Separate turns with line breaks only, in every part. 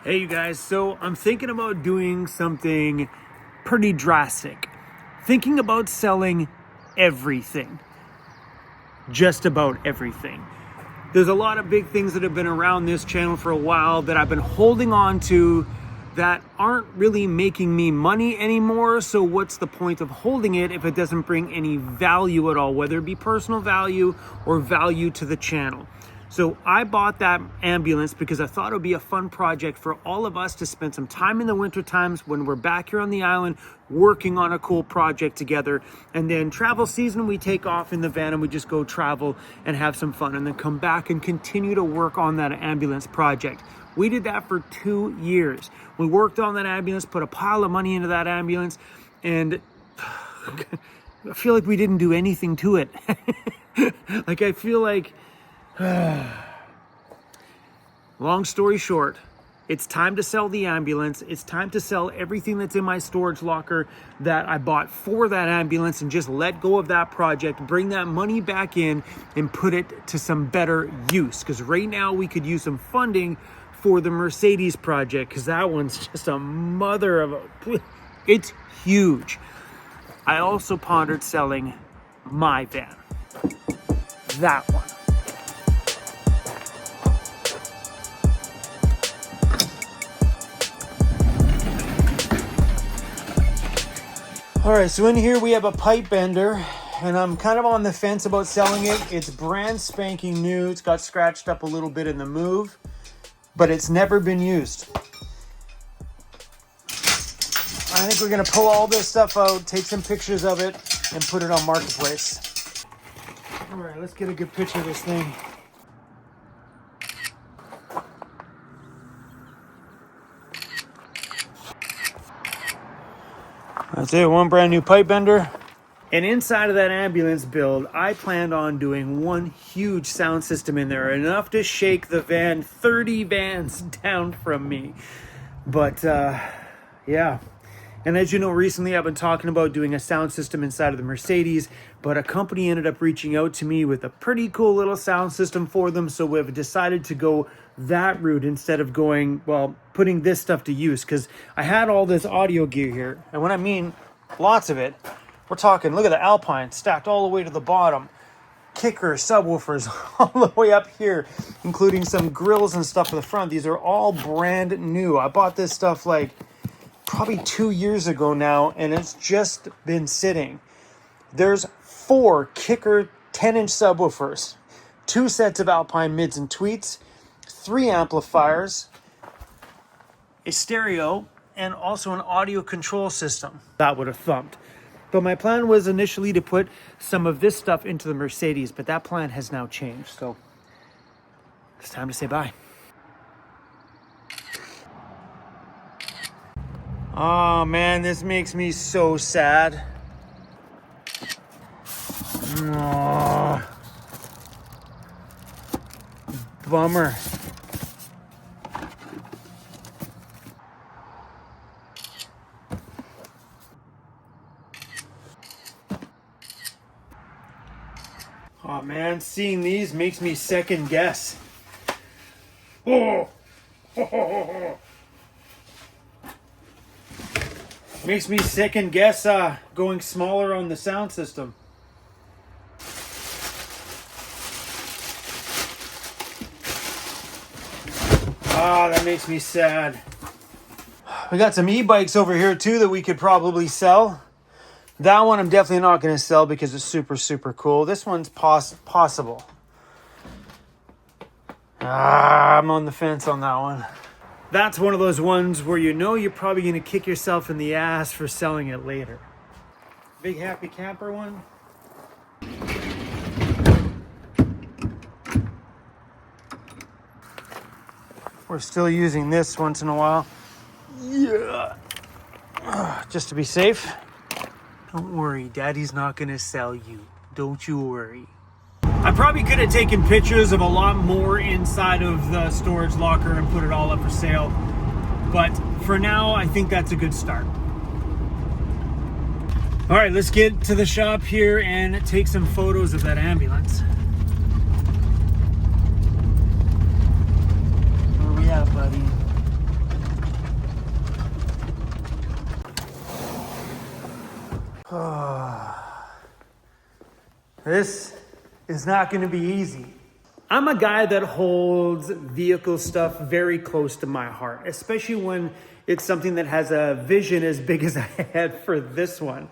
Hey you guys, so I'm thinking about doing something pretty drastic. Thinking about selling everything. Just about everything. There's a lot of big things that have been around this channel for a while that I've been holding on to that aren't really making me money anymore. So what's the point of holding it if it doesn't bring any value at all, whether it be personal value or value to the channel? So I bought that ambulance because I thought it would be a fun project for all of us to spend some time in the winter times when we're back here on the island working on a cool project together. And then travel season, we take off in the van and we just go travel and have some fun and then come back and continue to work on that ambulance project. We did that for 2 years. We worked on that ambulance, put a pile of money into that ambulance, and I feel like we didn't do anything to it. Like I feel like, long story short, it's time to sell the ambulance. It's time to sell everything that's in my storage locker that I bought for that ambulance and just let go of that project, bring that money back in and put it to some better use. Because right now we could use some funding for the Mercedes project because that one's just a mother of a... It's huge. I also pondered selling my van. That one. All right, so in here we have a pipe bender, and I'm kind of on the fence about selling it. It's brand spanking new. It's got scratched up a little bit in the move, but it's never been used. I think we're gonna pull all this stuff out, take some pictures of it, and put it on Marketplace. All right, let's get a good picture of this thing. That's it, one brand new pipe bender. And inside of that ambulance build, I planned on doing one huge sound system in there, enough to shake the van 30 vans down from me. But yeah. And as you know, recently I've been talking about doing a sound system inside of the Mercedes, but a company ended up reaching out to me with a pretty cool little sound system for them. So we've decided to go that route instead of going, well, putting this stuff to use, because I had all this audio gear here. And when I mean lots of it, we're talking, look at the Alpine stacked all the way to the bottom. Kicker subwoofers all the way up here, including some grills and stuff for the front. These are all brand new. I bought this stuff like probably 2 years ago now, and it's just been sitting. There's 4 Kicker 10-inch subwoofers, 2 sets of Alpine mids and tweets, 3 amplifiers, a stereo, and also an audio control system. That would have thumped. But my plan was initially to put some of this stuff into the Mercedes, but that plan has now changed. So it's time to say bye. Oh man, this makes me so sad. Oh, bummer. Oh man, seeing these makes me second guess. Oh. Makes me second guess going smaller on the sound system. That makes me sad. We got some e-bikes over here too that we could probably sell. That one I'm definitely not going to sell because it's super, super cool. This one's possible. I'm on the fence on that one. That's one of those ones where you know you're probably going to kick yourself in the ass for selling it later. Big happy camper one. We're still using this once in a while. Yeah. Just to be safe. Don't worry, Daddy's not going to sell you. Don't you worry. I probably could have taken pictures of a lot more inside of the storage locker and put it all up for sale. But for now, I think that's a good start. All right, let's get to the shop here and take some photos of that ambulance. Where we at, buddy? This is not going to be easy. I'm a guy that holds vehicle stuff very close to my heart, especially when it's something that has a vision as big as I had for this one.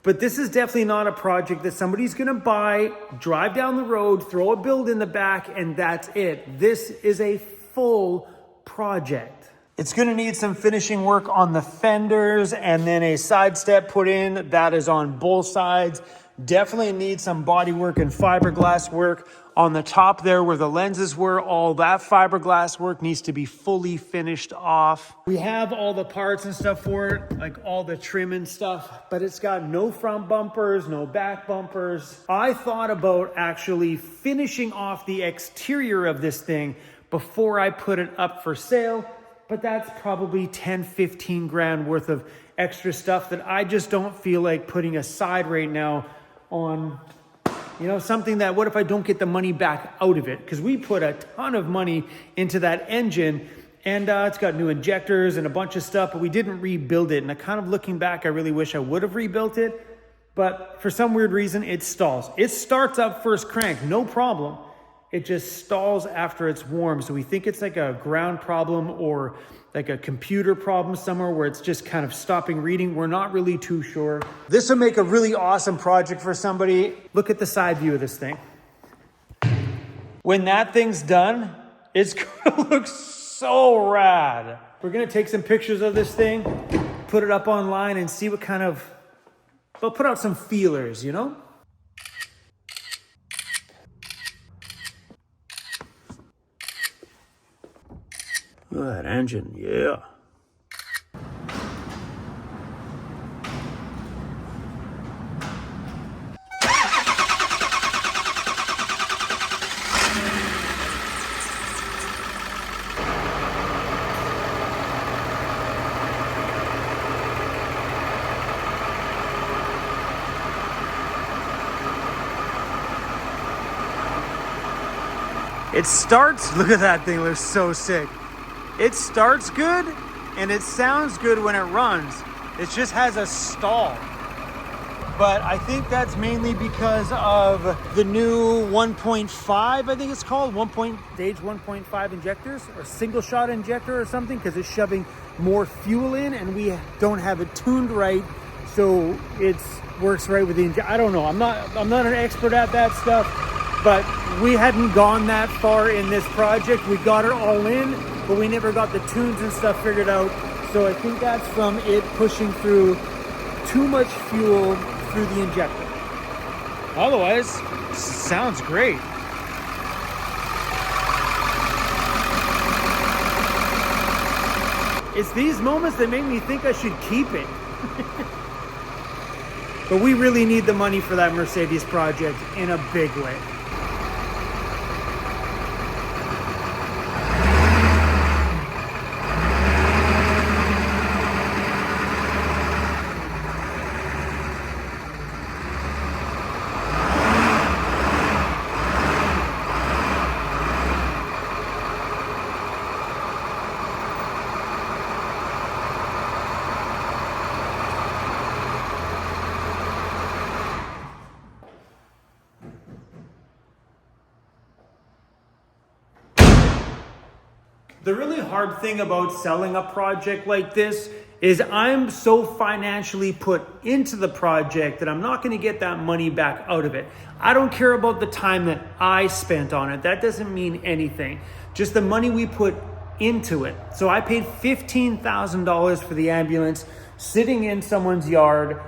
But this is definitely not a project that somebody's going to buy, drive down the road, throw a build in the back, and that's it. This is a full project. It's going to need some finishing work on the fenders and then a side step put in. That is on both sides. Definitely needs some body work and fiberglass work on the top there where the lenses were. All that fiberglass work needs to be fully finished off. We have all the parts and stuff for it, like all the trim and stuff, but it's got no front bumpers, no back bumpers. I thought about actually finishing off the exterior of this thing before I put it up for sale, but that's probably 10, 15 grand worth of extra stuff that I just don't feel like putting aside right now on, you know, something that, what if I don't get the money back out of it? Because we put a ton of money into that engine, and it's got new injectors and a bunch of stuff, but we didn't rebuild it. And kind of looking back, I really wish I would have rebuilt it, but for some weird reason, it stalls. It starts up first crank, no problem. It just stalls after it's warm. So we think it's like a ground problem or like a computer problem somewhere where it's just kind of stopping reading. We're not really too sure. This will make a really awesome project for somebody. Look at the side view of this thing. When that thing's done, it's gonna look so rad. We're gonna take some pictures of this thing, put it up online and see what kind of, we'll put out some feelers, you know? Look at that engine, yeah. It starts, look at that thing, it looks so sick. It starts good and it sounds good when it runs. It just has a stall. But I think that's mainly because of the new 1.5, I think it's called, stage 1.5 injectors or single shot injector or something, because it's shoving more fuel in and we don't have it tuned right. So it works right with the injector. I don't know. I'm not an expert at that stuff, but we hadn't gone that far in this project. We got it all in, but we never got the tunes and stuff figured out. So I think that's from it pushing through too much fuel through the injector. Otherwise, sounds great. It's these moments that make me think I should keep it. But we really need the money for that Mercedes project in a big way. The really hard thing about selling a project like this is I'm so financially put into the project that I'm not going to get that money back out of it. I don't care about the time that I spent on it. That doesn't mean anything. Just the money we put into it. So I paid $15,000 for the ambulance sitting in someone's yard.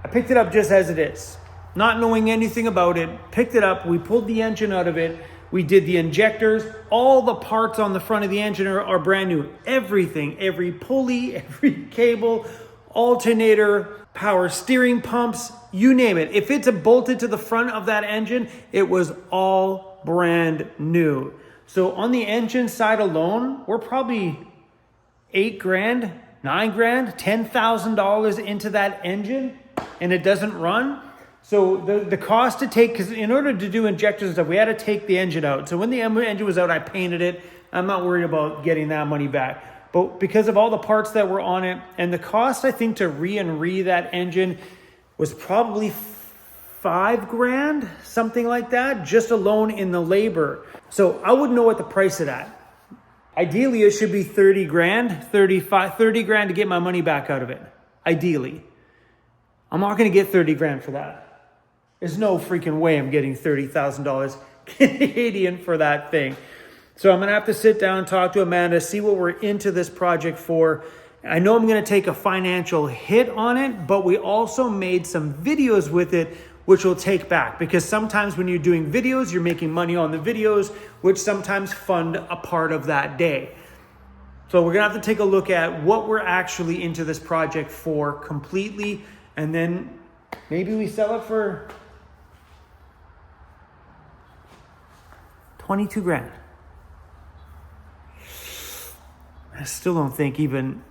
I picked it up just as it is, not knowing anything about it. Picked it up. We pulled the engine out of it. We did the injectors. All the parts on the front of the engine are brand new. Everything, every pulley, every cable, alternator, power steering pumps, you name it. If it's bolted to the front of that engine, it was all brand new. So on the engine side alone, we're probably $8 grand, $9 grand, $10,000 into that engine, and it doesn't run. So the cost to take, because in order to do injectors and stuff, we had to take the engine out. So when the engine was out, I painted it. I'm not worried about getting that money back. But because of all the parts that were on it, and the cost, I think, to re that engine was probably 5 grand, something like that, just alone in the labor. So I wouldn't know what the price of that. Ideally, it should be 30 grand, 30 grand to get my money back out of it. Ideally. I'm not going to get 30 grand for that. There's no freaking way I'm getting $30,000 Canadian for that thing. So I'm going to have to sit down and talk to Amanda, see what we're into this project for. I know I'm going to take a financial hit on it, but we also made some videos with it, which we'll take back, because sometimes when you're doing videos, you're making money on the videos, which sometimes fund a part of that day. So we're gonna have to take a look at what we're actually into this project for completely, and then maybe we sell it for 22 grand. I still don't think even...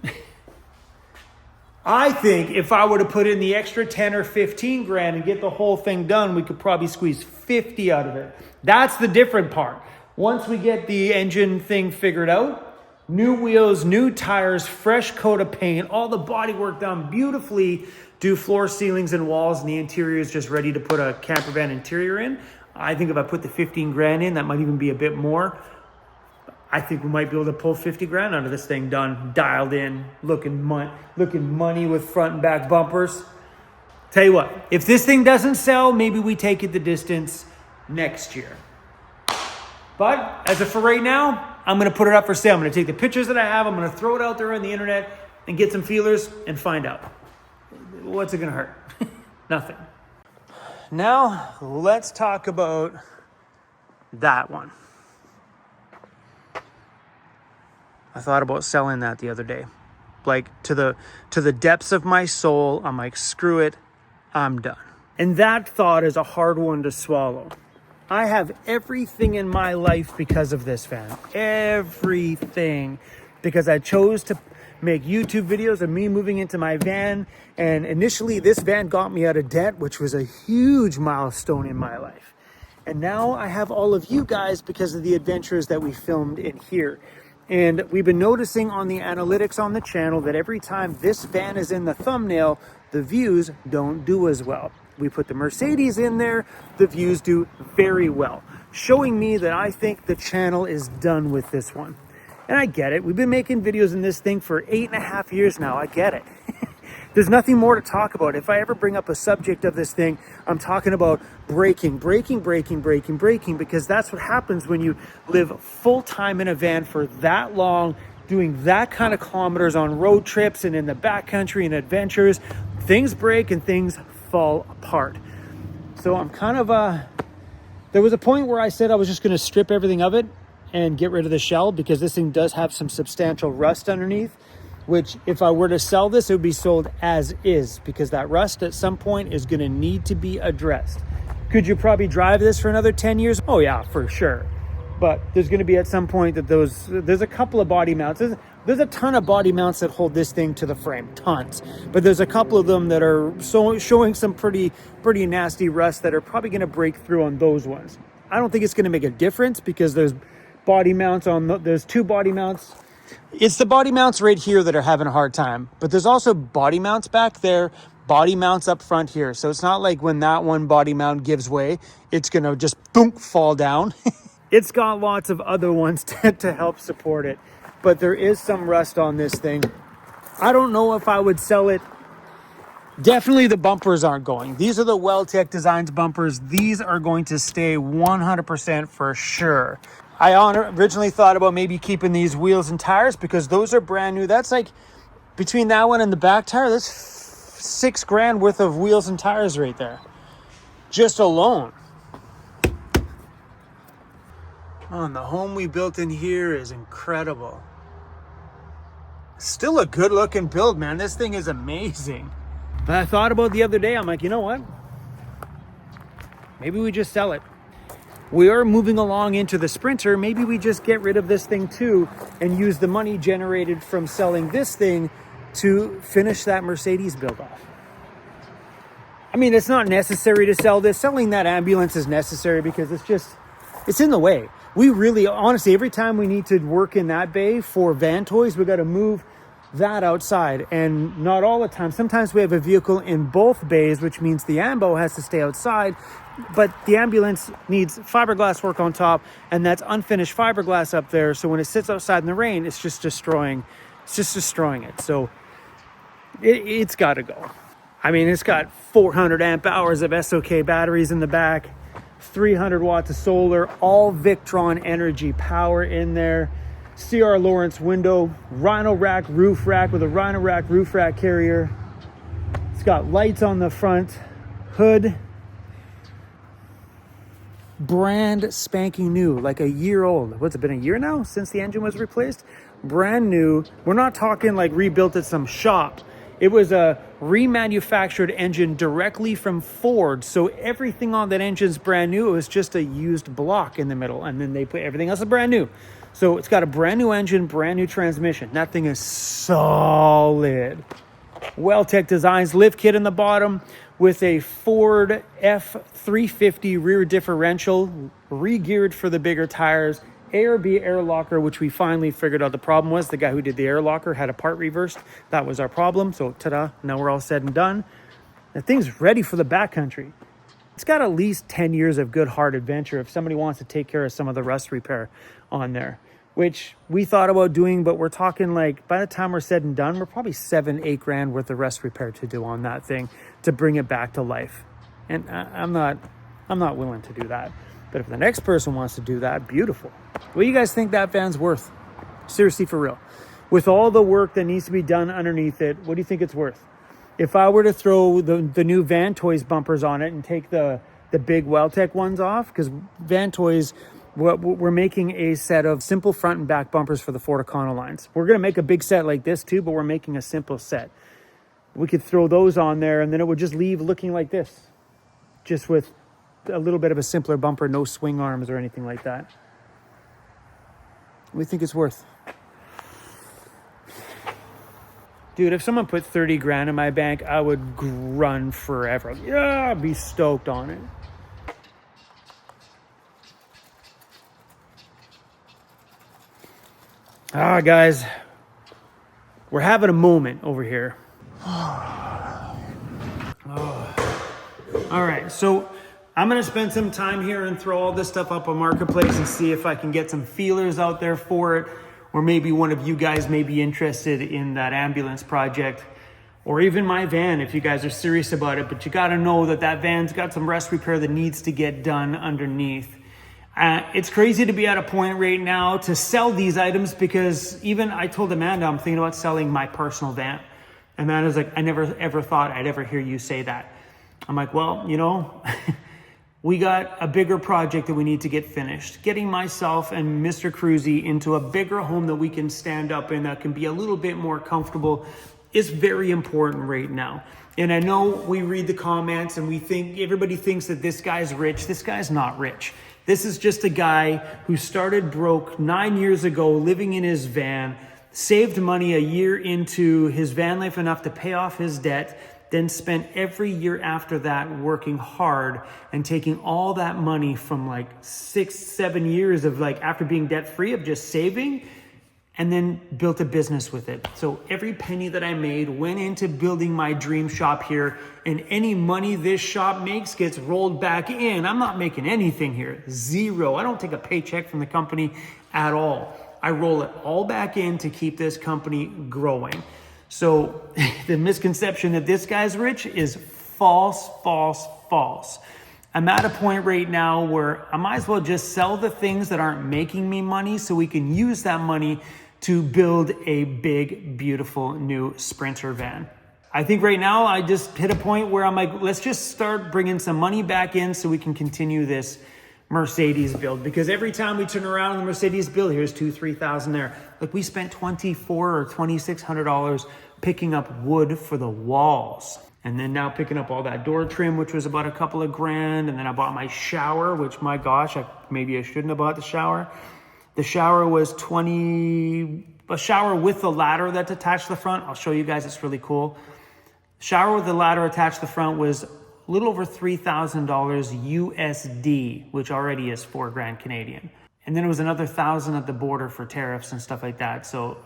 I think if I were to put in the extra 10 or 15 grand and get the whole thing done, we could probably squeeze 50 out of it. That's the different part. Once we get the engine thing figured out, new wheels, new tires, fresh coat of paint, all the body work done beautifully, do floor, ceilings, and walls, and the interior is just ready to put a camper van interior in. I think if I put the 15 grand in, that might even be a bit more. I think we might be able to pull 50 grand out of this thing done, dialed in, looking money with front and back bumpers. Tell you what, if this thing doesn't sell, maybe we take it the distance next year. But as of for right now, I'm going to put it up for sale. I'm going to take the pictures that I have, I'm going to throw it out there on the internet and get some feelers and find out. What's it going to hurt? Nothing. Now, let's talk about that one. I thought about selling that the other day. Like to the depths of my soul, I'm like, screw it, I'm done. And that thought is a hard one to swallow. I have everything in my life because of this van. Everything. Because I chose to make YouTube videos of me moving into my van. And initially this van got me out of debt, which was a huge milestone in my life. And now I have all of you guys because of the adventures that we filmed in here. And we've been noticing on the analytics on the channel that every time this van is in the thumbnail, the views don't do as well. We put the Mercedes in there, the views do very well, showing me that I think the channel is done with this one. And I get it. We've been making videos in this thing for 8.5 years now. I get it. There's nothing more to talk about. If I ever bring up a subject of this thing, I'm talking about braking, because that's what happens when you live full-time in a van for that long, doing that kind of kilometers on road trips and in the backcountry and adventures. Things break and things fall apart. So I'm kind of, there was a point where I said I was just going to strip everything of it and get rid of the shell, because this thing does have some substantial rust underneath. Which if I were to sell this, it would be sold as is, because that rust at some point is going to need to be addressed. Could you probably drive this for another 10 years? Oh yeah, for sure. But there's going to be at some point that there's a couple of body mounts. There's a ton of body mounts that hold this thing to the frame, tons. But there's a couple of them that are showing some pretty nasty rust that are probably going to break through on those ones. I don't think it's going to make a difference, because there's body mounts there's 2 body mounts. It's the body mounts right here that are having a hard time, but there's also body mounts back there, body mounts up front here. So it's not like when that one body mount gives way, it's going to just boom, fall down. It's got lots of other ones to help support it, but there is some rust on this thing. I don't know if I would sell it. Definitely the bumpers aren't going. These are the Well-Tech Designs bumpers. These are going to stay 100% for sure. I originally thought about maybe keeping these wheels and tires, because those are brand new. That's like, between that one and the back tire, that's 6 grand worth of wheels and tires right there. Just alone. Oh, and the home we built in here is incredible. Still a good looking build, man. This thing is amazing. But I thought about the other day, I'm like, you know what? Maybe we just sell it. We are moving along into the Sprinter. Maybe we just get rid of this thing too and use the money generated from selling this thing to finish that Mercedes build off. I mean, it's not necessary to sell this. Selling that ambulance is necessary because it's in the way. We really, honestly, every time we need to work in that bay for van toys, we got to move that outside, and not all the time. Sometimes we have a vehicle in both bays, which means the ambo has to stay outside, but the ambulance needs fiberglass work on top, and that's unfinished fiberglass up there. So when it sits outside in the rain, it's just destroying it. So it's got to go. I mean, it's got 400 amp hours of SOK batteries in the back, 300 watts of solar, all Victron energy power in there. CR Lawrence window, Rhino rack roof rack with a Rhino rack roof rack carrier. It's got lights on the front, hood, brand spanking new, like a year old. What's it been, a year now since the engine was replaced? Brand new. We're not talking like rebuilt at some shop. It was a remanufactured engine directly from Ford. So everything on that engine's brand new. It was just a used block in the middle, and then they put everything else is brand new. So it's got a brand new engine, brand new transmission. That thing is solid. Well-Tech Designs lift kit in the bottom with a Ford F350 rear differential, re-geared for the bigger tires. ARB air locker, which we finally figured out the problem was. The guy who did the air locker had a part reversed. That was our problem. So ta-da, now we're all said and done. The thing's ready for the backcountry. It's got at least 10 years of good hard adventure if somebody wants to take care of some of the rust repair on there, which we thought about doing, but we're talking like by the time we're said and done, we're probably $7-8 grand worth of rust repair to do on that thing to bring it back to life. And I'm not willing to do that. But if the next person wants to do that, beautiful. What do you guys think that van's worth? Seriously, for real. With all the work that needs to be done underneath it, what do you think it's worth? If I were to throw the new Van Toys bumpers on it and take the big Well-Tech ones off, because Van Toys, we're making a set of simple front and back bumpers for the Ford Econolines. We're going to make a big set like this too, but we're making a simple set. We could throw those on there, and then it would just leave looking like this, just with a little bit of a simpler bumper, no swing arms or anything like that. We think it's worth. Dude, if someone put 30 grand in my bank, I would run forever. Yeah, I'd be stoked on it. Guys, we're having a moment over here. All right, so I'm going to spend some time here and throw all this stuff up on Marketplace and see if I can get some feelers out there for it. Or maybe one of you guys may be interested in that ambulance project, or even my van if you guys are serious about it. But you got to know that that van's got some rust repair that needs to get done underneath. It's crazy to be at a point right now to sell these items, because even I told Amanda I'm thinking about selling my personal van. Amanda's like, I never ever thought I'd ever hear you say that. I'm like, well, you know, we got a bigger project that we need to get finished. Getting myself and Mr. Cruzy into a bigger home that we can stand up in, that can be a little bit more comfortable, is very important right now. And I know we read the comments and we think, everybody thinks that this guy's rich. This guy's not rich. This is just a guy who started broke 9 years ago, living in his van, saved money a year into his van life enough to pay off his debt, then spent every year after that working hard and taking all that money from like 6-7 years of like after being debt free of just saving, and then built a business with it. So every penny that I made went into building my dream shop here, and any money this shop makes gets rolled back in. I'm not making anything here, zero. I don't take a paycheck from the company at all. I roll it all back in to keep this company growing. So the misconception that this guy's rich is false, false, false. I'm at a point right now where I might as well just sell the things that aren't making me money so we can use that money to build a big, beautiful new Sprinter van. I think right now I just hit a point where I'm like, let's just start bringing some money back in so we can continue this Mercedes build, because every time we turn around in the Mercedes build, here's $2,000-3,000 there. Like we spent $2,400 or $2,600 picking up wood for the walls, and then now picking up all that door trim, which was about a couple of grand, and then I bought my shower, which my gosh, maybe I shouldn't have bought the shower. The shower was a shower with the ladder that's attached to the front. I'll show you guys, it's really cool. Shower with the ladder attached to the front was a little over $3,000 USD, which already is $4 grand Canadian. And then it was another $1,000 at the border for tariffs and stuff like that. So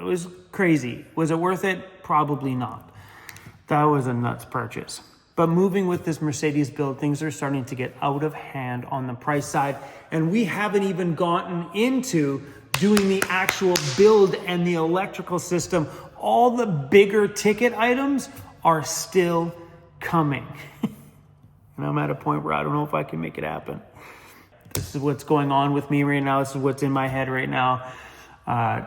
was crazy. Was it worth it? Probably not. That was a nuts purchase. But moving with this Mercedes build, things are starting to get out of hand on the price side. And we haven't even gotten into doing the actual build and the electrical system. All the bigger ticket items are still coming. And I'm at a point where I don't know if I can make it happen. This is what's going on with me right now. This is what's in my head right now.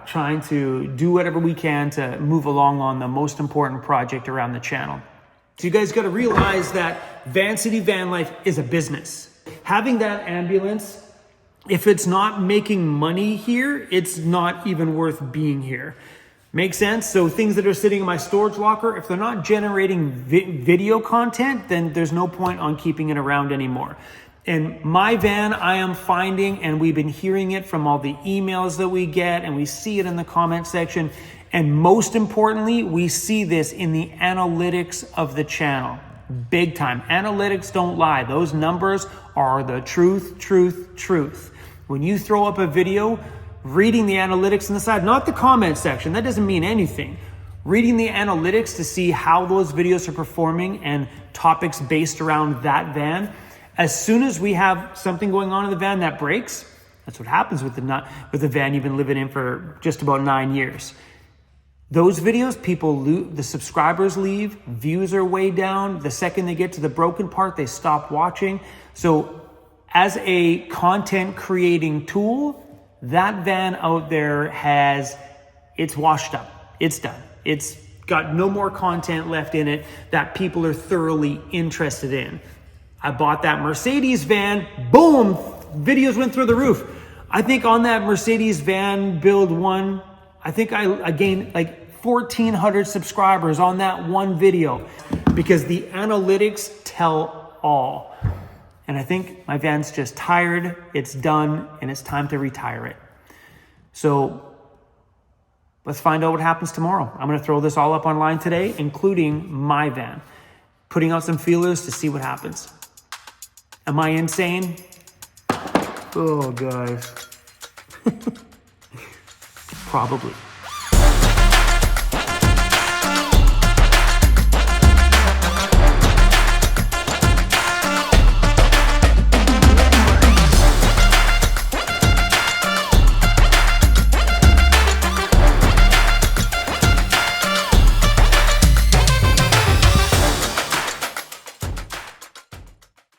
Trying to do whatever we can to move along on the most important project around the channel. So you guys got to realize that Vancity Vanlife is a business. Having that ambulance, if it's not making money here, it's not even worth being here. Make sense? So things that are sitting in my storage locker, if they're not generating video content, then there's no point on keeping it around anymore. And my van, I am finding, and we've been hearing it from all the emails that we get, and we see it in the comment section. And most importantly, we see this in the analytics of the channel. Big time. Analytics don't lie. Those numbers are the truth. When you throw up a video, reading the analytics on the side, not the comment section, that doesn't mean anything. Reading the analytics to see how those videos are performing and topics based around that van. As soon as we have something going on in the van that breaks, that's what happens with the van you've been living in for just about 9 years. Those videos, the subscribers leave, views are way down. The second they get to the broken part, they stop watching. So as a content creating tool, that van out there it's washed up. It's done. It's got no more content left in it that people are thoroughly interested in. I bought that Mercedes van, boom, videos went through the roof. I think on that Mercedes van build one, I think I gained like 1,400 subscribers on that one video because the analytics tell all. And I think my van's just tired, it's done, and it's time to retire it. So let's find out what happens tomorrow. I'm gonna throw this all up online today, including my van, putting out some feelers to see what happens. Am I insane? Oh, guys. Probably.